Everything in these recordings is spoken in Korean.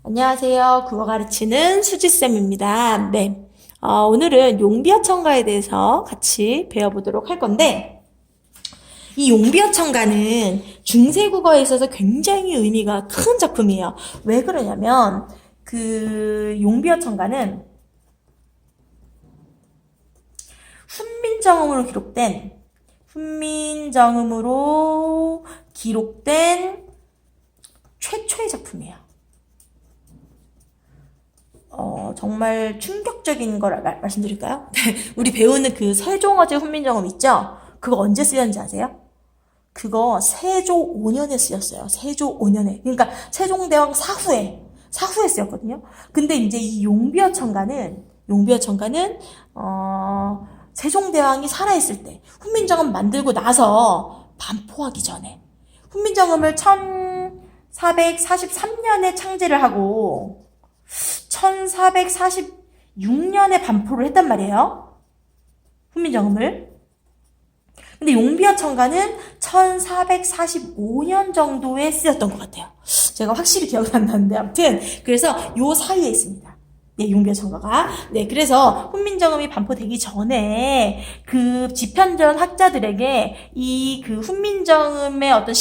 안녕하세요. 국어 가르치는 수지쌤입니다. 네. 오늘은 용비어천가에 대해서 같이 배워보도록 할 건데, 이 용비어천가는 중세국어에 있어서 굉장히 의미가 큰 작품이에요. 왜 그러냐면, 용비어천가는 훈민정음으로 기록된 최초의 작품이에요. 정말 충격적인 걸 말씀드릴까요? 우리 배우는 그 세종어제 훈민정음 있죠? 그거 언제 쓰였는지 아세요? 그거 세조 5년에 쓰였어요. 세조 5년에. 그러니까 세종대왕 사후에 쓰였거든요. 근데 이제 이 용비어천가는, 세종대왕이 살아있을 때, 훈민정음 만들고 나서 반포하기 전에, 훈민정음을 1443년에 창제를 하고, 1446년에 반포를 했단 말이에요. 훈민정음을. 근데 용비어천가는 1445년 정도에 쓰였던 것 같아요. 제가 확실히 기억이 안 나는데, 아무튼, 그래서 요 사이에 있습니다. 네, 용비어천가가. 네, 그래서 훈민정음이 반포되기 전에 그 지편전 학자들에게 이 그 훈민정음의 어떤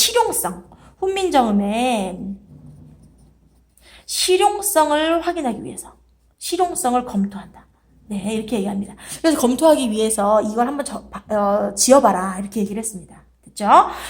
실용성을 확인하기 위해서 실용성을 검토한다. 네, 이렇게 얘기합니다. 그래서 검토하기 위해서 이걸 한번 지어봐라 이렇게 얘기를 했습니다. 됐죠?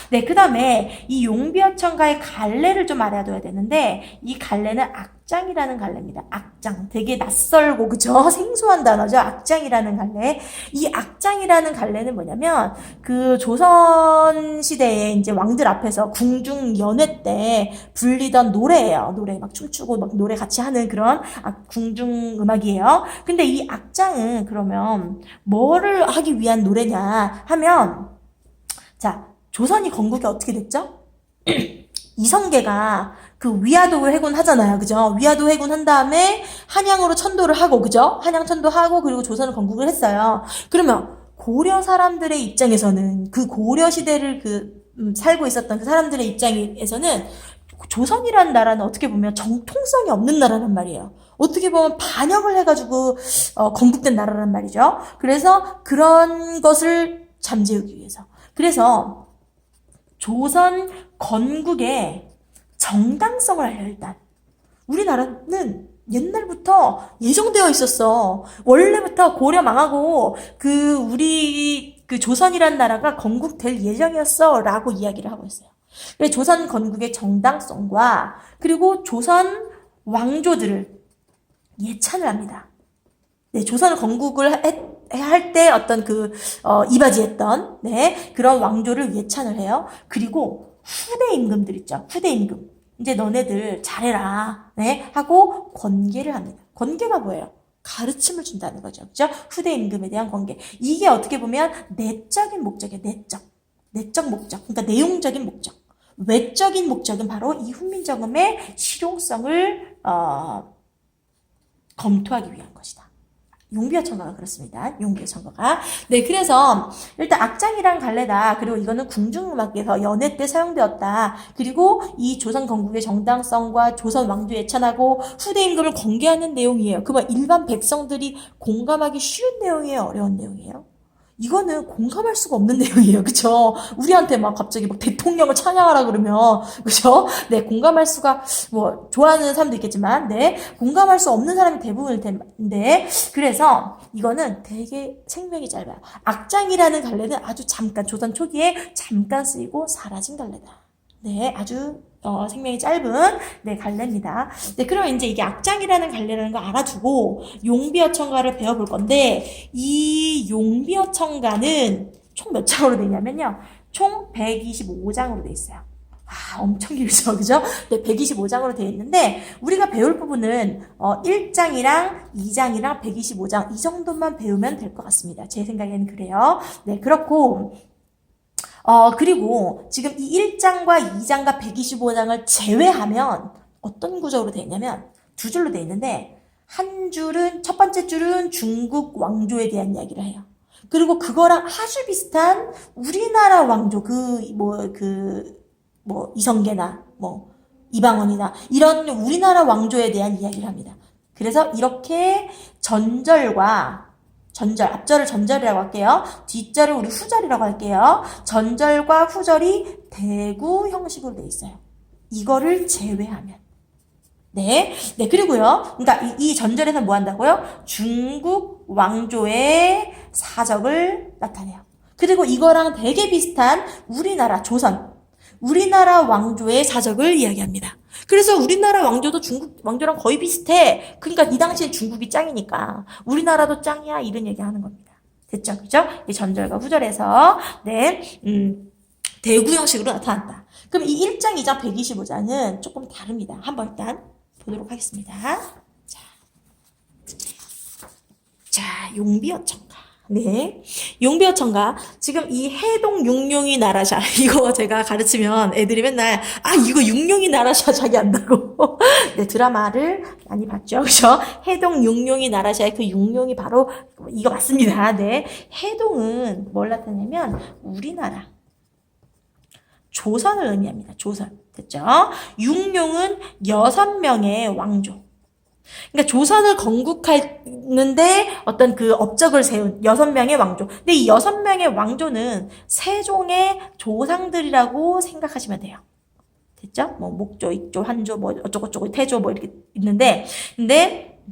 네, 그 다음에 이 용비어천가의 갈래를 좀 알아둬야 되는데 이 갈래는 악장이라는 갈래입니다. 악장. 되게 낯설고 그죠? 생소한 단어죠. 악장이라는 갈래. 이 악장이라는 갈래는 뭐냐면 그 조선 시대에 이제 왕들 앞에서 궁중 연회 때 불리던 노래예요. 노래 막 춤추고 막 노래 같이 하는 그런 궁중 음악이에요. 근데 이 악장은 그러면 뭐를 하기 위한 노래냐 하면 자, 조선이 건국이 어떻게 됐죠? 이성계가 그 위화도 회군하잖아요. 그죠? 위화도 회군한 다음에 한양으로 천도를 하고, 그죠? 한양 천도하고, 그리고 조선을 건국을 했어요. 그러면 고려 사람들의 입장에서는, 그 고려 시대를 살고 있었던 그 사람들의 입장에서는 조선이라는 나라는 어떻게 보면 정통성이 없는 나라란 말이에요. 어떻게 보면 반역을 해가지고, 건국된 나라란 말이죠. 그래서 그런 것을 잠재우기 위해서. 그래서 조선 건국의 정당성을 알려 일단. 우리나라는 옛날부터 예정되어 있었어. 원래부터 고려 망하고 우리 조선이란 나라가 건국될 예정이었어 라고 이야기를 하고 있어요. 조선 건국의 정당성과 그리고 조선 왕조들을 예찬을 합니다. 네, 조선을 건국을 할 때 어떤 이바지했던, 네, 그런 왕조를 예찬을 해요. 그리고 후대 임금들 있죠. 후대 임금. 이제 너네들 잘해라. 네, 하고 권계를 합니다. 권계가 뭐예요? 가르침을 준다는 거죠. 그죠? 후대 임금에 대한 권계. 이게 어떻게 보면 내적인 목적이에요. 내적 목적. 그러니까 내용적인 목적. 외적인 목적은 바로 이 훈민정음의 실용성을, 검토하기 위한 것이다. 용비어천가가 그렇습니다. 용비어천가가. 네, 그래서 일단 악장이란 갈래다. 그리고 이거는 궁중음악에서 연회 때 사용되었다. 그리고 이 조선 건국의 정당성과 조선 왕조 예찬하고 후대 임금을 권계하는 내용이에요. 그러면 일반 백성들이 공감하기 쉬운 내용이에요? 어려운 내용이에요? 이거는 공감할 수가 없는 내용이에요. 그쵸? 우리한테 막 갑자기 막 대통령을 찬양하라 그러면, 그쵸? 네, 공감할 수가, 좋아하는 사람도 있겠지만, 네, 공감할 수 없는 사람이 대부분일 텐데, 그래서 이거는 되게 생명이 짧아요. 악장이라는 갈래는 아주 잠깐, 조선 초기에 잠깐 쓰이고 사라진 갈래다. 네, 아주 생명이 짧은 네 갈래입니다. 네, 그럼 이제 이게 악장이라는 갈래라는 거 알아두고 용비어천가를 배워볼 건데 이 용비어천가는 총 몇 장으로 되어 있냐면요. 총 125장으로 되어 있어요. 아, 엄청 길죠, 그죠? 네, 125장으로 되어 있는데 우리가 배울 부분은 1장이랑 2장이랑 125장 이 정도만 배우면 될 것 같습니다. 제 생각에는 그래요. 네, 그렇고 그리고 지금 이 1장과 2장과 125장을 제외하면 어떤 구조로 되어 있냐면 두 줄로 되어 있는데 첫 번째 줄은 중국 왕조에 대한 이야기를 해요. 그리고 그거랑 아주 비슷한 우리나라 왕조, 이성계나 이방원이나 이런 우리나라 왕조에 대한 이야기를 합니다. 그래서 이렇게 앞절을 전절이라고 할게요. 뒷절을 우리 후절이라고 할게요. 전절과 후절이 대구 형식으로 돼 있어요. 이거를 제외하면. 네. 그리고요. 그러니까 이 전절에서 뭐 한다고요? 중국 왕조의 사적을 나타내요. 그리고 이거랑 되게 비슷한 우리나라 왕조의 사적을 이야기합니다. 그래서 우리나라 왕조도 중국 왕조랑 거의 비슷해. 그러니까 이 당시엔 중국이 짱이니까 우리나라도 짱이야 이런 얘기 하는 겁니다. 됐죠? 그죠? 이 전절과 후절에서 대구 형식으로 나타난다. 그럼 이 1장, 2장, 125장은 조금 다릅니다. 한번 일단 보도록 하겠습니다. 자, 용비어천가. 네. 용비어천가. 지금 이 해동 육룡이 나라샤. 이거 제가 가르치면 애들이 맨날, 이거 육룡이 나라샤 자기 안다고. 네, 드라마를 많이 봤죠. 그죠? 해동 육룡이 나라샤의 그 육룡이 바로 이거 맞습니다. 네. 해동은 뭘 나타내냐면, 우리나라. 조선을 의미합니다. 조선. 됐죠? 육룡은 6명의 왕조. 그러니까 조선을 건국하는데 어떤 그 업적을 세운 6명의 왕조. 근데 이 6명의 왕조는 세종의 조상들이라고 생각하시면 돼요. 됐죠? 뭐 목조, 익조, 한조, 뭐 어쩌고저쩌고, 태조 뭐 이렇게 있는데, 근데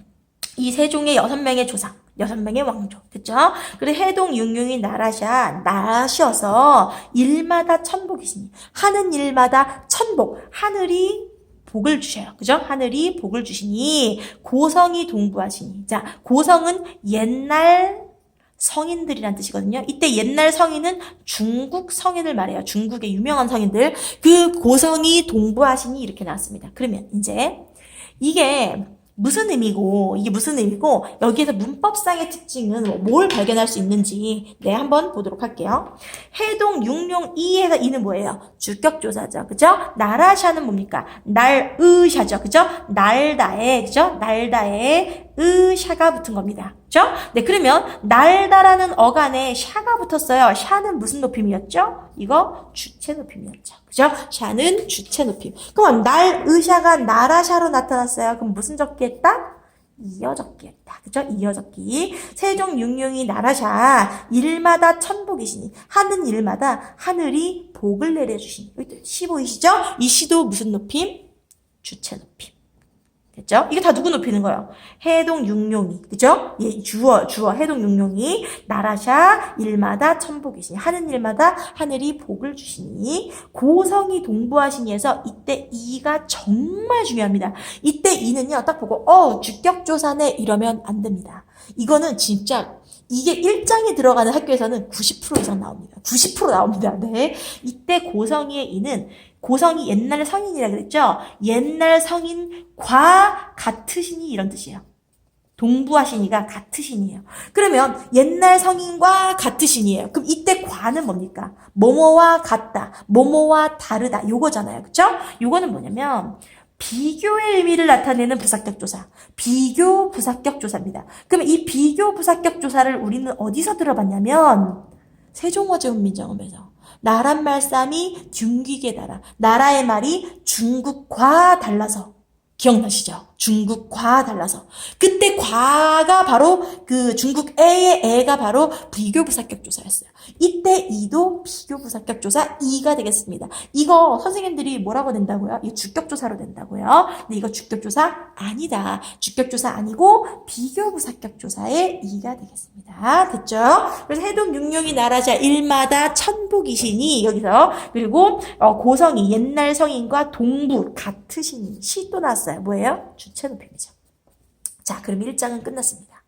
이 세종의 6명의 조상, 6명의 왕조. 됐죠? 그리고 해동 육룡이 나라셔서 일마다 천복이시니. 하는 일마다 천복. 하늘이 복을 주셔요. 그죠? 하늘이 복을 주시니 고성이 동부하시니. 자, 고성은 옛날 성인들이란 뜻이거든요. 이때 옛날 성인은 중국 성인을 말해요. 중국의 유명한 성인들. 그 고성이 동부하시니 이렇게 나왔습니다. 그러면 이제 이게 무슨 의미고 여기에서 문법상의 특징은 뭘 발견할 수 있는지 한번 보도록 할게요. 해동 육룡 이에서 이는 뭐예요? 주격조사죠. 그죠? 나라샤는 뭡니까? 날으샤죠. 그죠? 날다에 그죠? 날다에 으샤가 붙은 겁니다. 그죠? 네, 그러면 날다라는 어간에 샤가 붙었어요. 샤는 무슨 높임이었죠? 이거 주체 높임이었죠. 그죠? 샤는 주체 높임. 그럼 날으샤가 나라샤로 나타났어요. 그럼 무슨 적기했다? 이어적기였다. 그죠? 이어적기. 세종 육룡이 나라샤 일마다 천복이시니 하는 일마다 하늘이 복을 내려주시니. 시 보이시죠? 이 시도 무슨 높임? 주체 높임. 됐죠? 이게 다 누구 높이는 거예요? 해동 육룡이. 그죠? 예, 주어. 해동 육룡이 나라샤 일마다 천복이시니 하는 일마다 하늘이 복을 주시니 고성이 동부하시니에서 이때 이가 정말 중요합니다. 이때 이는요, 딱 보고 주격조사네 이러면 안 됩니다. 이거는 진짜 이게 1장에 들어가는 학교에서는 90% 이상 나옵니다. 90% 나옵니다. 네. 이때 고성이의 이는 고성이 옛날 성인이라 그랬죠? 옛날 성인과 같으시니 이런 뜻이에요. 동부하시니가 같으시니예요. 그러면 옛날 성인과 같으시니예요. 그럼 이때 과는 뭡니까? 뭐뭐와 같다, 뭐뭐와 다르다 요거잖아요. 그쵸? 요거는 뭐냐면 비교의 의미를 나타내는 부사격 조사. 비교 부사격 조사입니다. 그러면 이 비교 부사격 조사를 우리는 어디서 들어봤냐면 세종어제훈민정음에서 나란 말씀이 균귀게 달아. 나라의 말이 중국과 달라서. 기억나시죠? 중국과 달라서. 그때 과가 바로 그 중국애의 애가 바로 비교부사격조사였어요. 이때 이도 비교부사격조사 이가 되겠습니다. 이거 선생님들이 뭐라고 낸다고요? 이거 주격조사로 낸다고요. 근데 이거 주격조사 아니다. 주격조사 아니고 비교부사격조사의 이가 되겠습니다. 됐죠? 그래서 해동 육룡이 나라자 일마다 천복이시니 여기서 그리고 고성이 옛날 성인과 동부 같으시니 시 또 나왔어요. 뭐예요? 주체 높임이죠. 자, 그럼 1장은 끝났습니다.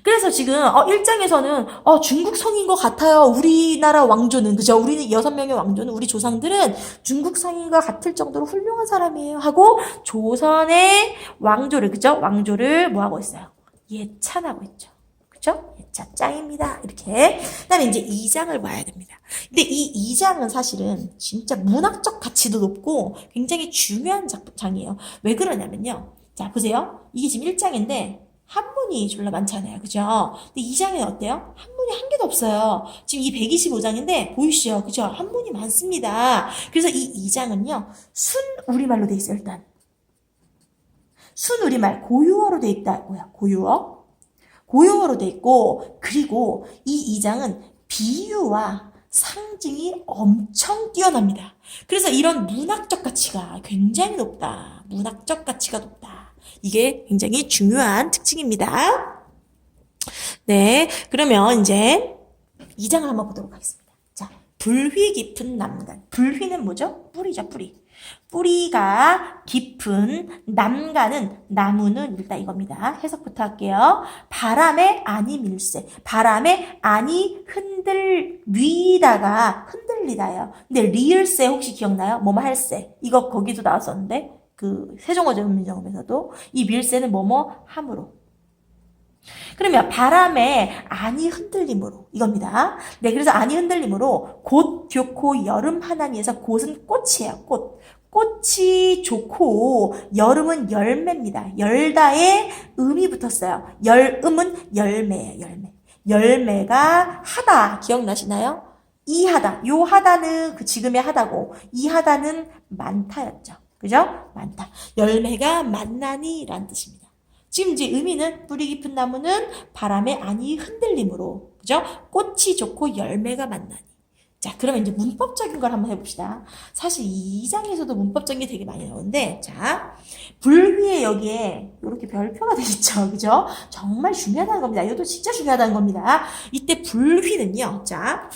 그래서 지금 1장에서는 중국 성인 것 같아요. 우리나라 왕조는 그죠? 우리는 6명의 왕조는 우리 조상들은 중국 성인과 같을 정도로 훌륭한 사람이에요. 하고 조선의 왕조를 그죠? 왕조를 뭐 하고 있어요? 예찬하고 있죠. 그죠? 예찬 짱입니다. 이렇게. 그다음에 이제 2장을 봐야 됩니다. 근데 이 2장은 사실은 진짜 문학적 가치도 높고 굉장히 중요한 장이에요. 왜 그러냐면요. 자, 보세요. 이게 지금 1장인데 한문이 졸라 많잖아요. 그죠? 근데 이 장에는 어때요? 한문이 한 개도 없어요. 지금 이 125장인데 보이시죠? 그죠? 한문이 많습니다. 그래서 이 2장은요. 순 우리말로 돼 있어요. 일단. 순 우리말 고유어로 돼 있다고요. 고유어. 고유어로 돼 있고 그리고 이 2장은 비유와 상징이 엄청 뛰어납니다. 그래서 이런 문학적 가치가 굉장히 높다. 문학적 가치가 높다. 이게 굉장히 중요한 특징입니다. 네, 그러면 이제 2장을 한번 보도록 하겠습니다. 자, 불휘 깊은 남간. 불휘는 뭐죠? 뿌리죠, 뿌리. 뿌리가 깊은 남간은 나무는 일단 이겁니다. 해석부터 할게요. 바람에 아니 밀세. 바람에 아니 흔들리다가 흔들리다예요. 근데 리을세 혹시 기억나요? 뭐뭐 할세. 이거 거기도 나왔었는데 그 세종어조문정음에서도 이 밀세는 뭐뭐 함으로. 그러면 바람에 아니 흔들림으로 이겁니다. 네, 그래서 아니 흔들림으로 곧 좋고 여름 하나니에서 곧은 꽃이에요. 꽃. 꽃이 좋고 여름은 열매입니다. 열다에 음이 붙었어요. 열음은 열매예요. 열매. 열매가 하다 기억나시나요? 이 하다. 요 하다는 그 지금의 하다고 이 하다는 많다였죠. 그죠? 많다. 열매가 만나니라는 뜻입니다. 지금 이제 의미는 뿌리 깊은 나무는 바람에 아니 흔들림으로 그죠? 꽃이 좋고 열매가 만나니. 자, 그러면 이제 문법적인 걸 한번 해봅시다. 사실 이 2장에서도 문법적인 게 되게 많이 나오는데, 자, 불휘에 여기에 이렇게 별표가 되겠죠, 그죠? 정말 중요하다는 겁니다. 이것도 진짜 중요하다는 겁니다. 이때 불휘는요, 자,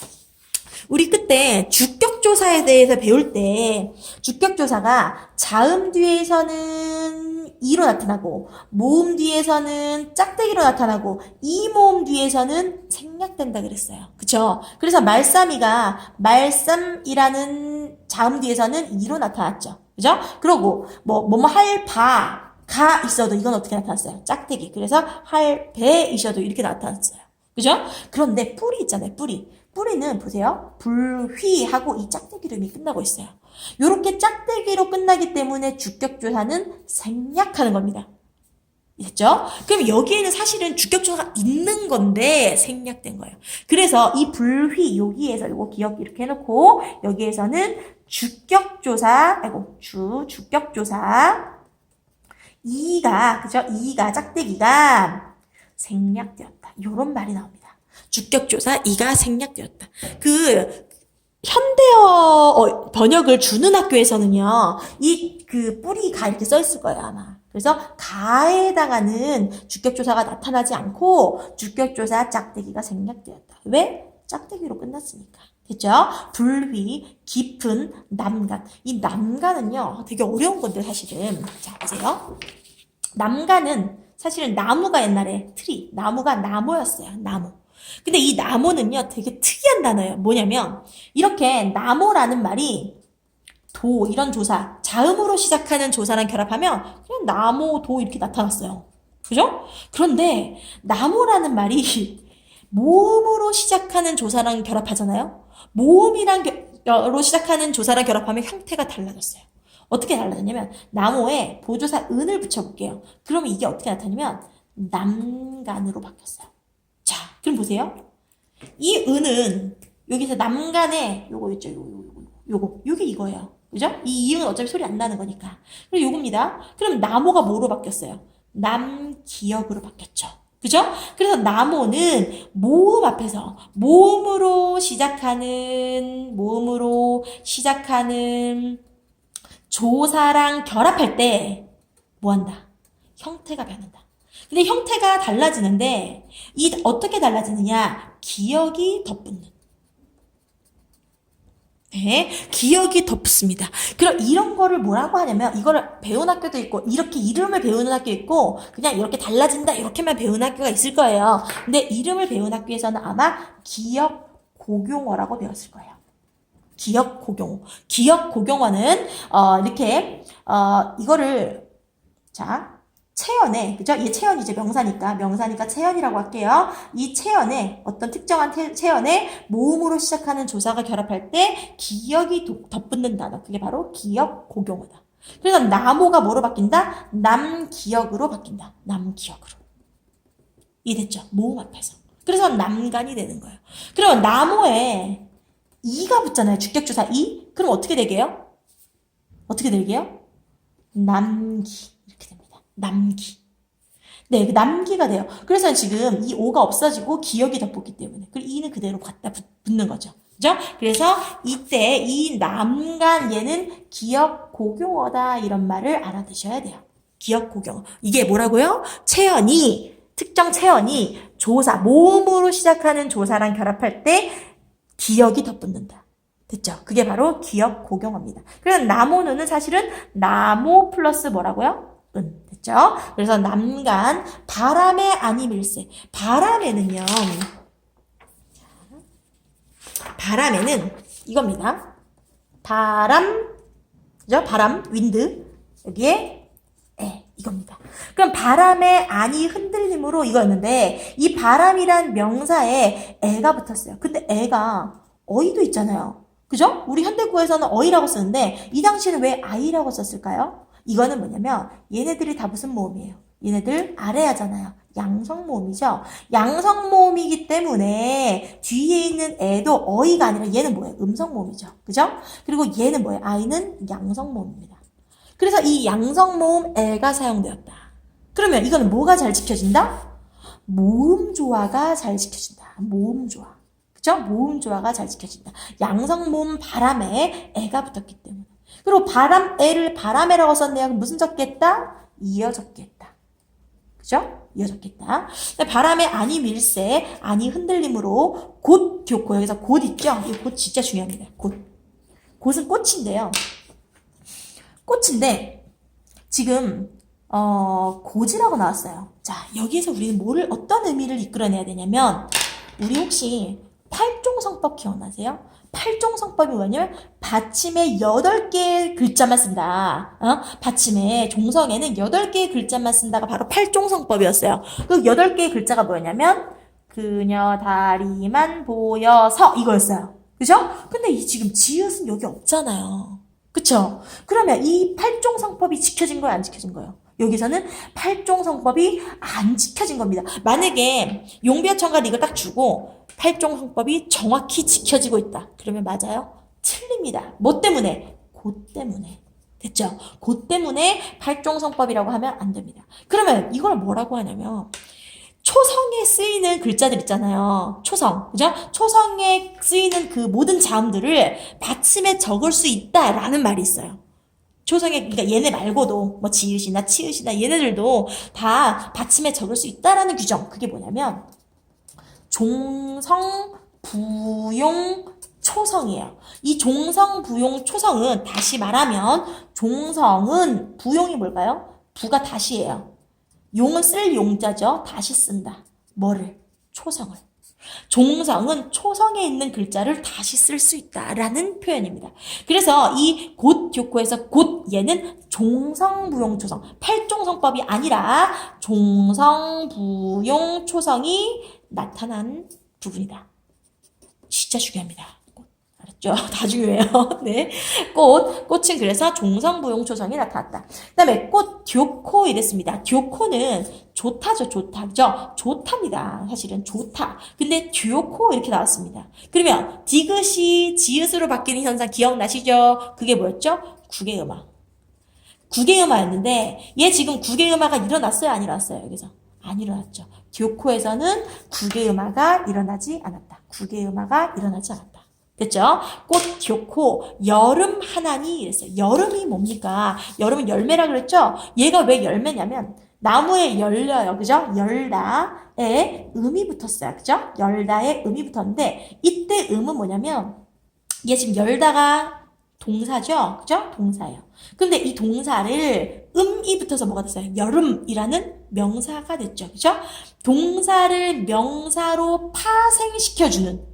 우리 그때 주격조사에 대해서 배울 때 주격조사가 자음 뒤에서는 이로 나타나고 모음 뒤에서는 짝대기로 나타나고 이모음 뒤에서는 생략된다 그랬어요. 그쵸? 그래서 말싸미가 말쌈이라는 자음 뒤에서는 이로 나타났죠. 그죠? 그러고 뭐뭐 할 바 가 있어도 이건 어떻게 나타났어요? 짝대기. 그래서 할 배이셔도 이렇게 나타났어요. 그죠? 그런데 뿌리 있잖아요. 뿌리. 뿌리는 보세요. 불휘하고 이 짝대기로 이미 끝나고 있어요. 요렇게 짝대기로 끝나기 때문에 주격조사는 생략하는 겁니다. 됐죠? 그럼 여기에는 사실은 주격조사가 있는 건데 생략된 거예요. 그래서 이 불휘 여기에서 요거 기억 이렇게 해놓고 여기에서는 주격조사 주격조사 이가 그죠? 이가 짝대기가 생략되었다. 요런 말이 나옵니다. 주격조사 이가 생략되었다. 그 현대어 번역을 주는 학교에서는요, 그 뿌리가 이렇게 써 있을 거예요, 아마. 그래서 가에 해당하는 주격조사가 나타나지 않고 주격조사 짝대기가 생략되었다. 왜? 짝대기로 끝났으니까. 됐죠? 불휘, 깊은, 남간. 이 남간은요, 되게 어려운 건데, 사실은. 자, 보세요. 남간은 사실은 나무가 옛날에 나무가 나무였어요. 나무. 근데 이 나무는요, 되게 특이한 단어예요. 뭐냐면, 이렇게 나무라는 말이 도, 이런 조사, 자음으로 시작하는 조사랑 결합하면 그냥 나무, 도 이렇게 나타났어요. 그죠? 그런데 나무라는 말이 모음으로 시작하는 조사랑 결합하잖아요? 모음이랑로 시작하는 조사랑 결합하면 형태가 달라졌어요. 어떻게 달라졌냐면, 나무에 보조사 은을 붙여볼게요. 그러면 이게 어떻게 나타나냐면, 남간으로 바뀌었어요. 자, 그럼 보세요. 이 은은 여기서 남간에 요거 있죠. 요게 이거예요. 그죠? 이 이응은 어차피 소리 안 나는 거니까. 그리고 요겁니다. 그럼 나무가 뭐로 바뀌었어요? 남기역으로 바뀌었죠. 그죠? 그래서 나무는 모음 앞에서 모음으로 시작하는 조사랑 결합할 때 뭐 한다? 형태가 변한다. 근데 형태가 달라지는데 어떻게 달라지느냐? 기역이 덧붙는. 네, 기역이 덧붙습니다. 그럼 이런 거를 뭐라고 하냐면 이거를 배운 학교도 있고 이렇게 이름을 배우는 학교 있고 그냥 이렇게 달라진다 이렇게만 배우는 학교가 있을 거예요. 근데 이름을 배운 학교에서는 아마 기역 고경어라고 배웠을 거예요. 기역 고경어. 기역 고경어는 이렇게 이거를 자 체연에, 그죠? 이 체연이 이제 명사니까 체연이라고 할게요. 이 체연에, 어떤 특정한 체연에 모음으로 시작하는 조사가 결합할 때 기역이 덧붙는 단어. 그게 바로 기역 고경어다. 그래서 나무가 뭐로 바뀐다? 남기역으로 바뀐다. 남기역으로. 이해됐죠? 모음 앞에서. 그래서 남간이 되는 거예요. 그러면 나모에 이가 붙잖아요. 주격조사 이. 그럼 어떻게 되게요? 어떻게 되게요? 남기. 이렇게 됩니다. 남기. 네, 남기가 돼요. 그래서 지금 이 오가 없어지고 기역이 덧붙기 때문에. 그리고 이는 그대로 갖다 붙는 거죠. 그죠? 그래서 이때 이 남간 얘는 기역 고경어다 이런 말을 알아두셔야 돼요. 기역 고경어. 이게 뭐라고요? 체언이 특정 체언이 조사 모음으로 시작하는 조사랑 결합할 때 기역이 덧붙는다. 됐죠? 그게 바로 기역 고경어입니다. 그래서 나모는 사실은 나모 플러스 뭐라고요? 은. 됐죠? 그래서 남간 바람의 아니밀세. 바람에는요. 바람에는 이겁니다. 바람, 그죠? 바람, 윈드. 여기에 이겁니다. 그럼 바람의 안이 흔들림으로 이거였는데 이 바람이란 명사에 애가 붙었어요. 근데 애가 어이도 있잖아요. 그죠? 우리 현대구에서는 어이라고 쓰는데 이 당시에는 왜 아이라고 썼을까요? 이거는 뭐냐면 얘네들이 다 무슨 모음이에요? 얘네들 아래하잖아요. 양성모음이죠. 양성모음이기 때문에 뒤에 있는 애도 어이가 아니라 얘는 뭐예요? 음성모음이죠. 그죠? 그리고 얘는 뭐예요? 아이는 양성모음입니다. 그래서 이 양성모음 애가 사용되었다. 그러면 이거는 뭐가 잘 지켜진다? 모음조화가 잘 지켜진다. 모음조화. 그죠? 모음조화가 잘 지켜진다. 양성모음 바람에 애가 붙었기 때문에. 그리고 바람애를 바람애라고 썼네요. 그럼 무슨 적겠다? 이어 적겠다. 그죠? 이어 적겠다. 바람의 안이 밀세, 안이 흔들림으로 곧 교코. 여기서 곧 있죠? 이 곧 진짜 중요합니다. 곧. 곧은 꽃인데요. 꽃인데 지금 고지라고 나왔어요. 자, 여기에서 우리는 어떤 의미를 이끌어내야 되냐면 우리 혹시 팔종성법 기억나세요? 팔종성법이 뭐냐면 받침에 8개의 글자만 쓴다. 받침에 종성에는 8개의 글자만 쓴다가 바로 팔종성법이었어요. 그 8개의 글자가 뭐냐면 그녀 다리만 보여서 이거였어요. 그죠? 근데 지금 지읒은 여기 없잖아요. 그쵸? 그러면 이 팔종성법이 지켜진 거예요? 안 지켜진 거예요? 여기서는 팔종성법이 안 지켜진 겁니다. 만약에 용비어천가 이걸 딱 주고 팔종성법이 정확히 지켜지고 있다. 그러면 맞아요? 틀립니다. 뭐 때문에? 곧 때문에. 됐죠? 곧 때문에 팔종성법이라고 하면 안 됩니다. 그러면 이걸 뭐라고 하냐면 초성에 쓰이는 글자들 있잖아요. 초성. 그죠? 초성에 쓰이는 그 모든 자음들을 받침에 적을 수 있다라는 말이 있어요. 초성에, 그러니까 얘네 말고도 뭐 지읒이나 치읒이나 얘네들도 다 받침에 적을 수 있다라는 규정. 그게 뭐냐면 종성, 부용, 초성이에요. 이 종성, 부용, 초성은 다시 말하면 종성은 부용이 뭘까요? 부가 다시예요. 용은 쓸 용자죠. 다시 쓴다. 뭐를? 초성을. 종성은 초성에 있는 글자를 다시 쓸 수 있다라는 표현입니다. 그래서 이 곧 교코에서 곧 얘는 종성부용초성, 팔종성법이 아니라 종성부용초성이 나타난 부분이다. 진짜 중요합니다. 알았죠? 다 중요해요. 네. 꽃은 그래서 종성부용초성이 나타났다. 그 다음에 꽃, 듀코 이랬습니다. 듀코는 좋다죠, 좋다. 그죠? 좋답니다. 사실은 좋다. 근데 듀코 이렇게 나왔습니다. 그러면 디귿이 지읒으로 바뀌는 현상 기억나시죠? 그게 뭐였죠? 국외음화. 국외음화였는데 얘 지금 국외음화가 일어났어요? 안 일어났어요? 여기서. 안 일어났죠. 듀코에서는 국외음화가 일어나지 않았다. 국외음화가 일어나지 않았다. 됐죠? 꽃, 듀코, 여름 하나니 이랬어요. 여름이 뭡니까? 여름은 열매라 그랬죠? 얘가 왜 열매냐면 나무에 열려요. 그죠? 열다에 음이 붙었어요. 그죠? 열다에 음이 붙었는데 이때 음은 뭐냐면 얘 지금 열다가 동사죠? 그죠? 동사예요. 근데 이 동사를 음이 붙어서 뭐가 됐어요? 여름이라는 명사가 됐죠. 그죠? 동사를 명사로 파생시켜주는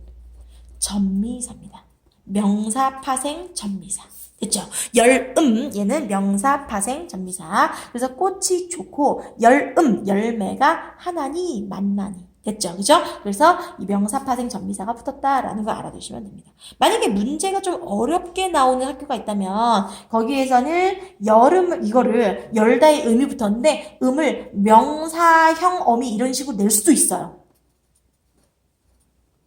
전미사입니다. 명사 파생 전미사. 됐죠? 얘는 명사 파생 전미사. 그래서 꽃이 좋고 열매가 하나니 만나니. 됐죠? 그죠? 그래서 이 명사, 파생, 전미사가 붙었다라는 거 알아두시면 됩니다. 만약에 문제가 좀 어렵게 나오는 학교가 있다면 거기에서는 이거를 열다의 음이 붙었는데 음을 명사형 어미 이런 식으로 낼 수도 있어요.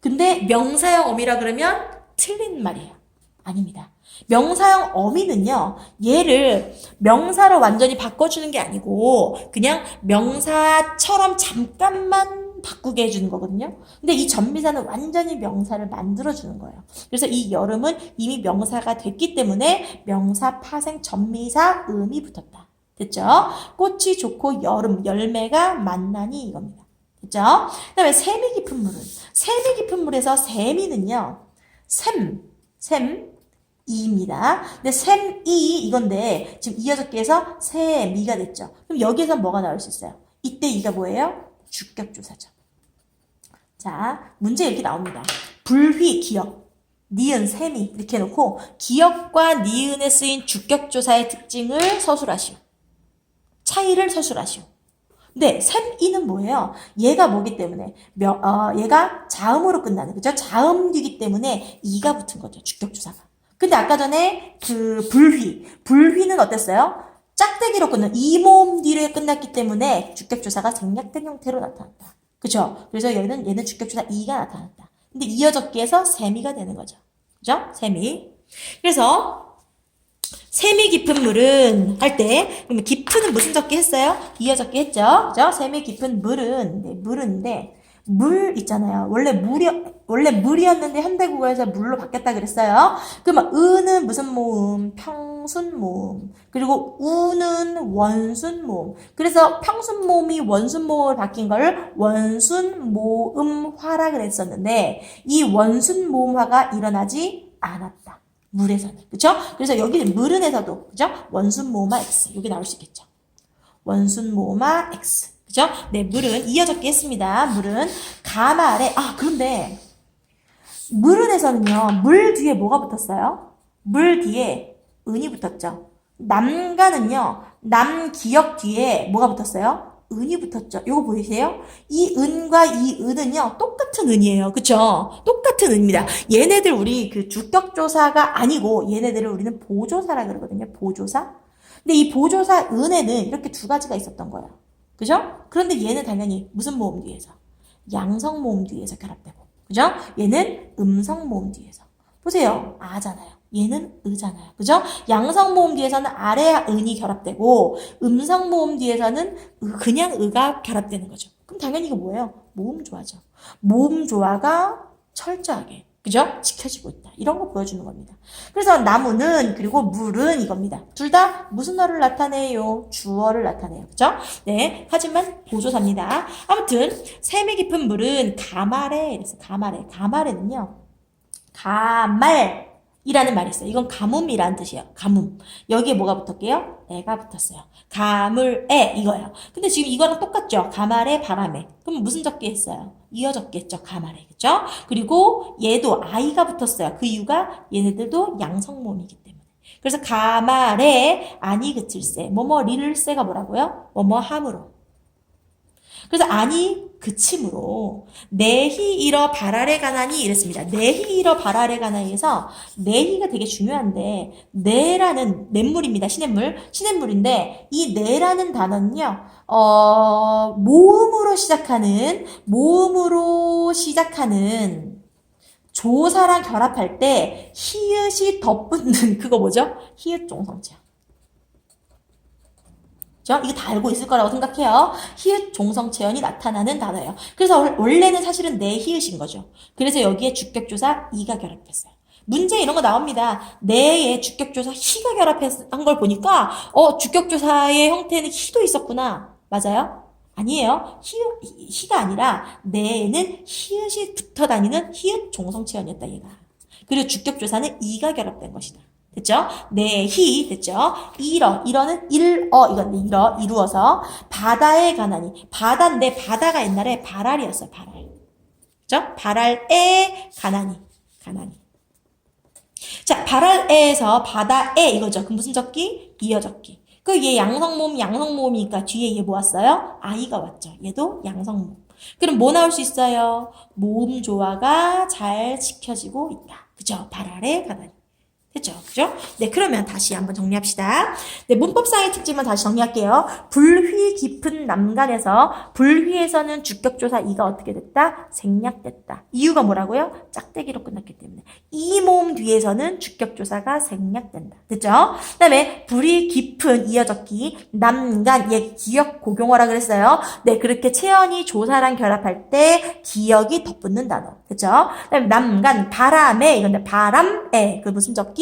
근데 명사형 어미라 그러면 틀린 말이에요. 아닙니다. 명사형 어미는요, 얘를 명사로 완전히 바꿔주는 게 아니고 그냥 명사처럼 잠깐만 바꾸게 해주는 거거든요. 근데 이 전미사는 완전히 명사를 만들어주는 거예요. 그래서 이 여름은 이미 명사가 됐기 때문에 명사, 파생, 전미사, 음이 붙었다. 됐죠? 꽃이 좋고 여름, 열매가 만나니 이겁니다. 됐죠? 그 다음에 샘이 깊은 물은, 샘이 깊은 물에서 샘이는요, 이입니다. 근데 샘이 이건데 지금 이어졌기 해서 샘이가 됐죠. 그럼 여기에서 뭐가 나올 수 있어요? 이때 이가 뭐예요? 주격조사죠. 자, 문제 이렇게 나옵니다. 불휘, 기역, 니은, 샘이 이렇게 해놓고 기역과 니은에 쓰인 주격조사의 특징을 서술하시오. 차이를 서술하시오. 근데 샘이는 뭐예요? 얘가 뭐기 때문에 얘가 자음으로 끝나는 그죠? 자음이기 때문에 이가 붙은 거죠. 주격조사가. 근데 아까 전에 그 불휘는 어땠어요? 짝대기로 끊는 이모음 뒤로 끝났기 때문에 주격조사가 생략된 형태로 나타났다. 그죠? 그래서 얘는 주격조사 이가 나타났다. 근데 이어졌기에서 샘이가 되는 거죠. 그죠? 샘이. 그래서 샘이 깊은 물은 할 때 그러면 깊은은 무슨 적기 했어요? 이어적기 했죠. 그죠? 샘이 깊은 물은 물인데 물 있잖아요. 원래 물이었는데 현대국어에서 물로 바뀌었다 그랬어요. 그러면 은은 무슨 모음? 평순 모음. 그리고 우는 원순 모음. 그래서 평순 모음이 원순 모음으로 바뀐 거를 원순 모음화라 그랬었는데 이 원순 모음화가 일어나지 않았다. 물에서는. 그쵸? 그래서 여기 물은에서도, 그죠? 원순 모음화 X. 여기 나올 수 있겠죠. 원순 모음화 X. 그죠? 네, 물은 이어졌게 했습니다. 물은 가말에, 그런데, 물은에서는요, 물 뒤에 뭐가 붙었어요? 물 뒤에 은이 붙었죠. 남가는요, 남기역 뒤에 뭐가 붙었어요? 은이 붙었죠. 이거 보이세요? 이 은과 이 은은요, 똑같은 은이에요. 그쵸? 똑같은 은입니다. 얘네들 우리 그 주격조사가 아니고, 얘네들을 우리는 보조사라 그러거든요. 보조사. 근데 이 보조사 은에는 이렇게 두 가지가 있었던 거예요. 그죠? 그런데 얘는 당연히 무슨 모음 뒤에서? 양성 모음 뒤에서 결합되고. 그죠? 얘는 음성 모음 뒤에서. 보세요. 아잖아요. 얘는 의잖아요. 그죠? 양성 모음 뒤에서는 아래 은이 결합되고 음성 모음 뒤에서는 그냥 의가 결합되는 거죠. 그럼 당연히 이거 뭐예요? 모음 조화죠. 모음 조화가 철저하게 그죠? 지켜지고 있다. 이런 거 보여주는 겁니다. 그래서 나무는 그리고 물은 이겁니다. 둘 다 무슨 어를 나타내요? 주어를 나타내요. 그죠? 네. 하지만 보조사입니다. 아무튼 샘이 깊은 물은 가말에 그래서 가말에는요. 가말이라는 말이 있어요. 이건 가뭄이라는 뜻이에요. 가뭄. 여기에 뭐가 붙었게요? 애가 붙었어요. 가물애 이거예요. 근데 지금 이거랑 똑같죠? 가말에 바람에. 그럼 무슨 적기 했어요? 이어졌겠죠. 가말에. 그죠? 그리고 얘도 아이가 붙었어요. 그 이유가 얘네들도 양성모음이기 때문에. 그래서 가말에 아니 그칠세. 리를세가 뭐라고요? 함으로. 그래서 아니 그침으로 내히 이러 발알에 가나니 이랬습니다. 내히 이러 발알에 가나니에서 내히가 되게 중요한데 내라는 냇물입니다. 시냇물인데 이 내라는 단어는요. 모음으로 시작하는 조사랑 결합할 때 히읗이 덧붙는 그거 뭐죠? 히읗 종성체어. 이거 다 알고 있을 거라고 생각해요. 히읗 종성체언이 나타나는 단어예요. 그래서 원래는 사실은 네 히읗인 거죠. 그래서 여기에 주격조사 이가 결합했어요. 문제 이런 거 나옵니다. 네에 주격조사 히가 결합한 걸 보니까 주격조사의 형태는 히도 있었구나. 맞아요? 아니에요. 히가 아니라 네에는 히읗이 붙어 다니는 히읗 종성체언이었다 얘가. 그리고 주격조사는 이가 결합된 것이다. 됐죠? 내히 됐죠? 이러는 이건데 이루어서 바다에 가나니 바다인데 바다가 옛날에 발알이었어요. 발알. 그죠? 발알에 가나니. 자, 발알에에서 바다에 이거죠. 그 무슨 적기? 이어적기. 그 얘 양성모음이니까 뒤에 얘 뭐 왔어요? 아이가 왔죠. 얘도 양성모음. 그럼 뭐 나올 수 있어요? 모음 조화가 잘 지켜지고 있다. 그죠? 발 아래 가다니. 됐죠? 그죠? 네, 그러면 다시 한번 정리합시다. 네, 문법상의 특징만 다시 정리할게요. 불휘 깊은 남간에서, 불휘에서는 주격조사 이가 어떻게 됐다? 생략됐다. 이유가 뭐라고요? 짝대기로 끝났기 때문에. 이 모음 뒤에서는 주격조사가 생략된다. 됐죠? 그 다음에 불이 깊은 이어적기, 남간, 얘 기역 고경어라 그랬어요. 네, 그렇게 채연이 조사랑 결합할 때 기역이 덧붙는 단어. 됐죠? 그 다음에 남간, 바람에, 이건데 바람에, 그 무슨 적기?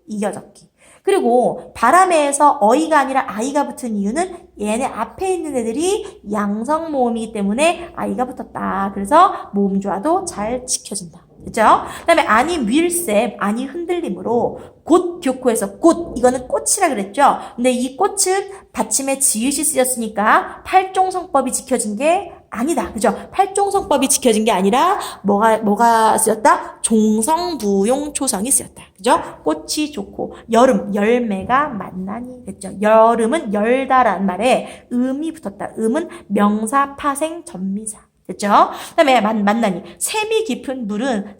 이겨적기. 그리고 바람에에서 어이가 아니라 아이가 붙은 이유는 얘네 앞에 있는 애들이 양성 모음이기 때문에 아이가 붙었다. 그래서 모음 조화도 잘 지켜진다. 그죠? 그 다음에 아니 밀셉, 아니 흔들림으로 곧 교코에서 꽃, 이거는 꽃이라 그랬죠? 근데 이 꽃은 받침에 지읒이 쓰였으니까 팔종성법이 지켜진 게 아니다. 그죠? 팔종성법이 지켜진 게 아니라 뭐가 쓰였다? 종성부용초성이 쓰였다. 그죠? 꽃이 좋고 여름, 열매가 만나니. 그죠? 여름은 열다라는 말에 음이 붙었다. 음은 명사, 파생, 전미사. 됐죠? 그 다음에 만나니. 샘이 깊은 물은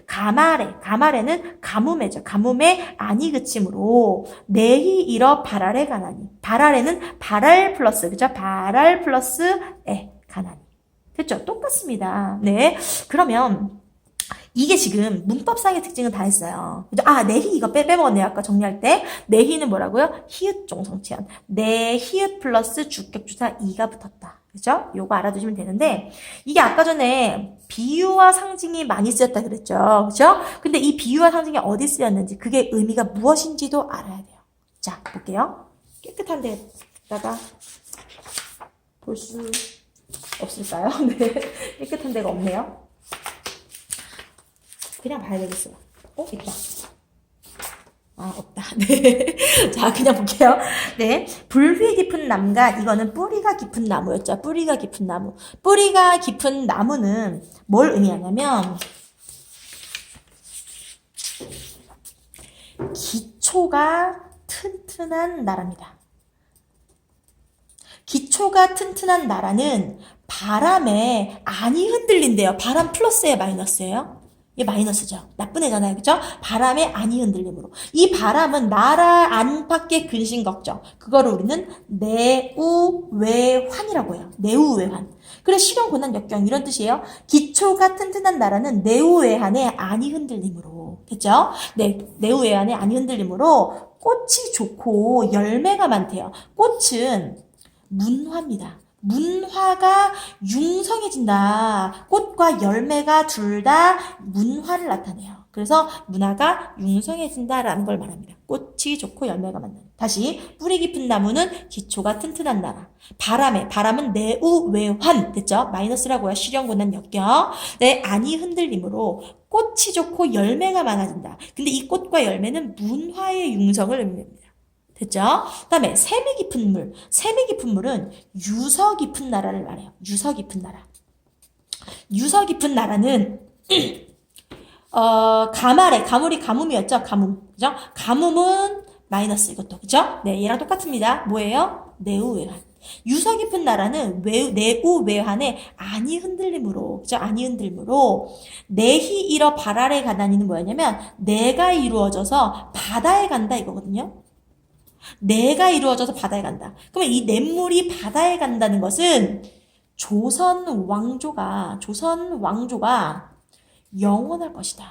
가말에는 가뭄에죠. 가뭄에 아니 그침으로 내히 일어 발알에 가나니. 발알에는 발알 플러스, 그죠? 발알 플러스 에 가나니. 됐죠? 똑같습니다. 네. 그러면 이게 지금 문법상의 특징은 다 했어요. 그죠? 아, 내희 이거 빼먹었네요. 아까 정리할 때. 내희는 뭐라고요? 히읗 종성치연. 내 히읗 플러스 주격주사 이가 붙었다. 그죠? 요거 알아두시면 되는데, 이게 아까 전에 비유와 상징이 많이 쓰였다 그랬죠. 그죠? 근데 이 비유와 상징이 어디 쓰였는지, 그게 의미가 무엇인지도 알아야 돼요. 자, 볼게요. 깨끗한 데다가 볼 수 없을까요? 네. 깨끗한 데가 없네요. 그냥 봐야 되겠어요. 있다. 아, 없다. 네. 자, 그냥 볼게요. 네. 불휘 깊은 남간, 이거는 뿌리가 깊은 나무였죠. 뿌리가 깊은 나무. 뿌리가 깊은 나무는 뭘 의미하냐면, 기초가 튼튼한 나라입니다. 기초가 튼튼한 나라는 바람에 안이 흔들린대요. 바람 플러스에 마이너스예요. 이게 마이너스죠. 나쁜 애잖아요. 그죠? 바람에 안이 흔들림으로. 이 바람은 나라 안팎의 근심 걱정. 그거를 우리는 내우외환이라고 해요. 내우외환. 그래 실현 고난 역경 이런 뜻이에요. 기초가 튼튼한 나라는 내우외환에 안이 흔들림으로. 됐죠? 네, 내우외환에 안이 흔들림으로 꽃이 좋고 열매가 많대요. 꽃은 문화입니다. 문화가 융성해진다. 꽃과 열매가 둘 다 문화를 나타내요. 그래서 문화가 융성해진다라는 걸 말합니다. 꽃이 좋고 열매가 많다. 다시 뿌리 깊은 나무는 기초가 튼튼한 나라. 바람은 내우외환 됐죠? 마이너스라고요. 실현고난 역경. 네, 안이 흔들림으로 꽃이 좋고 열매가 많아진다. 근데 이 꽃과 열매는 문화의 융성을 의미합니다. 됐죠? 그 다음에 샘이 깊은 물. 샘이 깊은 물은 유서 깊은 나라를 말해요. 유서 깊은 나라. 유서 깊은 나라는 가물이 가뭄이었죠? 가뭄. 그죠? 가뭄은 마이너스 이것도. 그죠? 네, 얘랑 똑같습니다. 뭐예요? 내우외환. 유서 깊은 나라는 내우외환에 안이 흔들림으로, 그죠? 안이 흔들림으로 내히 일어 발 아래 가다니는 뭐였냐면 내가 이루어져서 바다에 간다 이거거든요. 내가 이루어져서 바다에 간다. 그러면 이 냇물이 바다에 간다는 것은 조선 왕조가 영원할 것이다.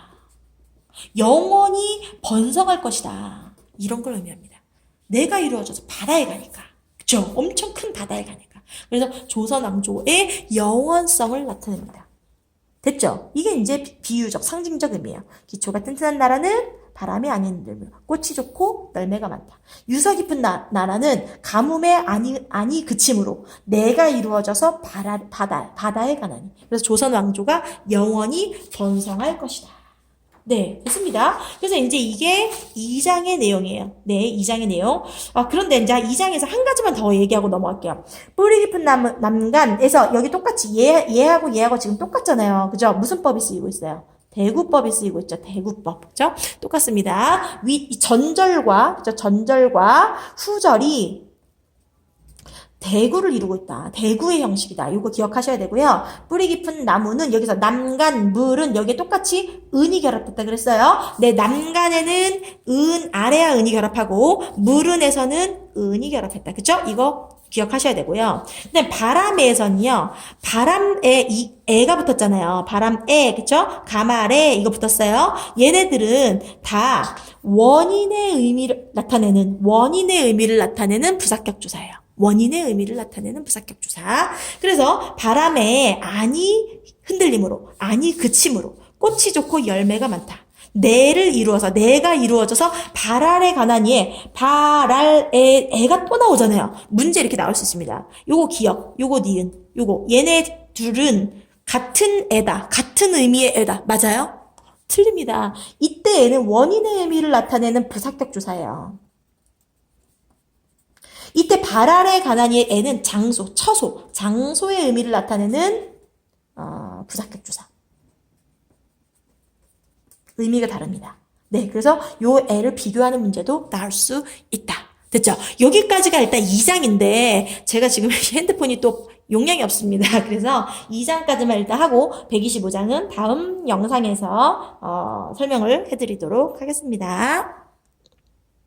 영원히 번성할 것이다. 이런 걸 의미합니다. 내가 이루어져서 바다에 가니까. 그쵸? 엄청 큰 바다에 가니까. 그래서 조선 왕조의 영원성을 나타냅니다. 됐죠? 이게 이제 비유적, 상징적 의미예요. 기초가 튼튼한 나라는 바람이 안이 흔들며 꽃이 좋고 열매가 많다. 유서 깊은 나라는 가뭄에 안이 그침으로 내가 이루어져서 바다에 가나니. 그래서 조선 왕조가 영원히 번성할 것이다. 네, 됐습니다. 그래서 이제 이게 2장의 내용이에요. 네, 2장의 내용. 그런데 이제 2장에서 한 가지만 더 얘기하고 넘어갈게요. 뿌리 깊은 남간에서 여기 똑같이 얘하고 지금 똑같잖아요. 그죠? 무슨 법이 쓰이고 있어요? 대구법이 쓰이고 있죠. 대구법. 그죠? 똑같습니다. 전절과 후절이 대구를 이루고 있다. 대구의 형식이다. 이거 기억하셔야 되고요. 뿌리 깊은 나무는 여기서 남간, 물은 여기에 똑같이 은이 결합됐다 그랬어요. 네, 남간에는 은, 아래와 은이 결합하고 물은에서는 은이 결합했다. 그쵸? 이거 기억하셔야 되고요. 근데 바람에서는요, 바람에 이 애가 붙었잖아요. 바람에, 그쵸? 가말에 이거 붙었어요. 얘네들은 다 원인의 의미를 나타내는 부사격 조사예요. 원인의 의미를 나타내는 부사격 조사. 그래서 바람에 안이 흔들림으로, 안이 그침으로, 꽃이 좋고 열매가 많다. 내가 이루어져서 발알에 관한 발알에, 가 또 나오잖아요. 문제 이렇게 나올 수 있습니다. 요거 기억, 요거 니은, 요거. 얘네 둘은 같은 애다. 같은 의미의 애다. 맞아요? 틀립니다. 이때 얘는 원인의 의미를 나타내는 부사격 조사예요. 이때 발알에 관한 애는 장소, 처소, 장소의 의미를 나타내는 부사격 조사. 의미가 다릅니다. 네, 그래서 요 애를 비교하는 문제도 나올 수 있다. 됐죠? 여기까지가 일단 2장인데 제가 지금 핸드폰이 또 용량이 없습니다. 그래서 2장까지만 일단 하고 125장은 다음 영상에서 설명을 해드리도록 하겠습니다.